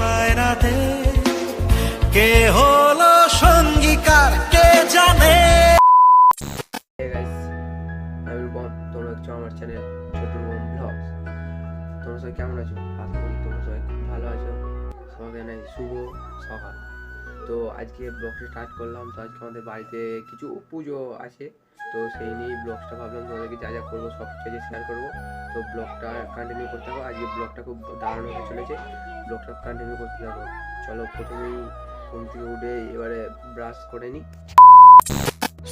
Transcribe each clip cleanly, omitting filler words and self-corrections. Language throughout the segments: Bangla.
বায়নাতে কে হলো সঙ্গীকার কে জানে। আমি রূপম, তোমরা হচ্ছে আমার চ্যানেল ছোট রূপম ব্লগস। তোমরা সবাই কেমন আছো? আশা করি তোমরা সবাই খুব ভালো আছো। সবাইকে জানাই শুভ সকাল। তো আজকে ব্লগটা স্টার্ট করলাম। তো আজকে আমাদের বাড়িতে কিছু পুজো আছে, তো সেই নিয়েই ব্লগটা ভাবলাম তোমাদেরকে যা যা করবো সব কিছু শেয়ার করবো। তো ব্লগটা কন্টিনিউ করতে থাকো। আজকে ব্লগটা খুব দারুণ হতে চলেছে, ব্লগটা কন্টিনিউ করতে থাকো। চলো, প্রথমেই ঘুম থেকে উঠে এবারে ব্রাশ করে নিই।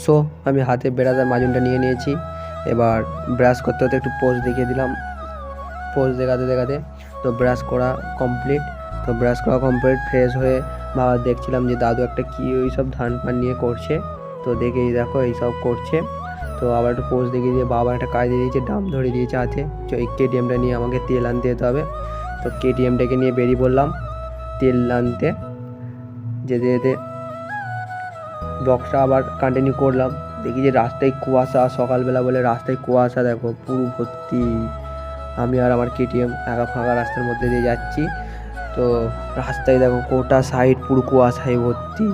সো আমি হাতে বেড়াদার মাজনটা নিয়ে নিয়েছি। এবার ব্রাশ করতে হতে একটু পোজ দেখিয়ে দিলাম, পোজ দেখাতে তো ব্রাশ করা কমপ্লিট। তো ব্রাশ করা কমপ্লিট, ফ্রেশ হয়ে বাবা দেখছিলাম যে দাদু একটা কী ওই সব ধান পান নিয়ে করছে। তো দেখেই দেখো এইসব করছে। তো আবার একটু পোজ দেখিয়ে দিয়ে বাবা একটা কাজ দিয়ে দিয়েছে, ডাম ধরে দিয়েছে হাতে। এই কেটিএমটা নিয়ে আমাকে তেল আনতে যেতে হবে। তো কেটিএমটাকে নিয়ে বেরিয়ে পড়লাম তেল আনতে। যেতে যেতে ব্লগটা আবার কন্টিনিউ করলাম। দেখি যে রাস্তায় কুয়াশা, সকালবেলা বলে রাস্তায় কুয়াশা দেখো পুরো ভর্তি। আমি আর আমার কেটিএম একা ফাঁকা রাস্তার মধ্যে দিয়ে যাচ্ছি। তো রাস্তায় দেখো গোটা সাইড পুরো কুয়াশায় ভর্তি,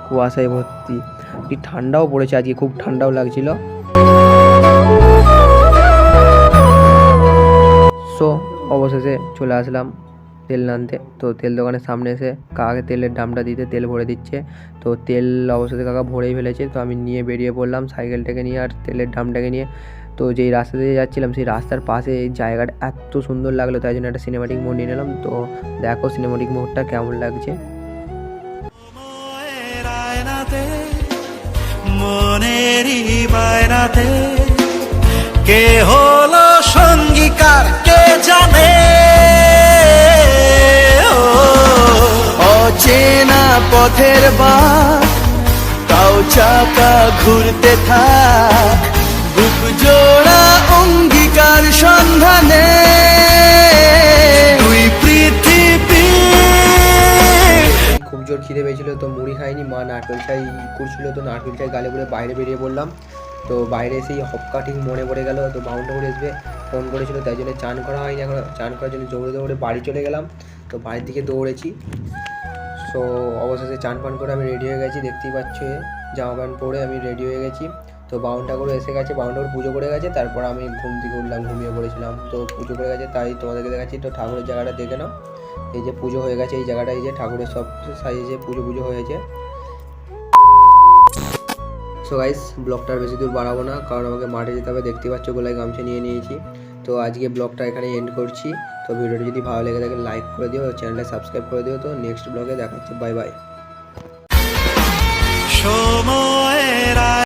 কুয়াশায় ভর্তি। কি ঠান্ডাও পড়েছে আজকে, খুব ঠান্ডাও লাগছিল। সো অবশেষে চলে আসলাম তেল আনতে। তো তেল দোকানের সামনে এসে কাকাকে তেলের দামটা দিতে তেল ভরে দিচ্ছে। তো তেল অবশেষে কাকা ভরেই ফেলেছে। তো আমি নিয়ে বেরিয়ে পড়লাম সাইকেলটাকে নিয়ে আর তেলের দামটাকে নিয়ে। তো যেই রাস্তা দিয়ে যাচ্ছিলাম সেই রাস্তার পাশে এই জায়গাটা এত সুন্দর লাগলো, তাই জন্য একটা সিনেমাটিক মোড নিয়ে নিলাম। তো দেখো সিনেমাটিক মোডটা কেমন লাগছে। মনেরই বায়নাতে কে হলো সঙ্গীকার কে জানে। অচেনা পথের বাঁক তাও চাকা ঘুরতে থাক, বুক জোড়া অঙ্গীকার সন্ধানে দুই পৃথিবী। খুব জোর খিদে পেয়েছিল, তো মুড়ি খাইনি, মা নারকেল চাই করছিল। তো নারকেল চাই গালে পরে বাইরে বেরিয়ে পড়লাম। তো বাইরে এসেই হপ কাটিং মনে পড়ে গেল। তো বাউন্ডারি আসবে ফোন করেছিল, তাই জন্য চান করা হয়নি এখন। চান করার জন্য দৌড়ে বাড়ি চলে গেলাম। তো বাড়ির দিকে দৌড়েছি। সো অবশেষে চান পান করে আমি রেডি হয়ে গেছি, দেখতেই পাচ্ছ জামা প্যান্ট পরে আমি রেডি হয়ে গেছি। তো বাউন ঠাকুর এসে গেছে, বাউন ঠাকুর পুজো করে গেছে। তারপর আমি ঘুম থেকে উঠলাম, ঘুমিয়ে পড়েছিলাম। তো পুজো করে গেছে তাই তোমাদেরকে দেখাচ্ছি। তো ঠাকুরের জায়গাটা দেখে নাও, এই যে পুজো হয়ে গেছে এই জায়গাটা, এই যে ঠাকুরের সব সাজিয়েছে, পুজো হয়েছে। সো গাইস, ব্লগটা আর বেশি দূর বাড়াবো না, কারণ আমাকে মাঠে যেতে হবে। দেখতে পাচ্ছ গলায় গামছা নিয়ে নিয়েছি। তো আজকে ব্লগটা এখানে এন্ড করছি। তো ভিডিওটি যদি ভালো লেগে থাকে লাইক করে দিও, চ্যানেলটা সাবস্ক্রাইব করে দিও। তো নেক্সট ব্লগে দেখাচ্ছি, বাই বাই।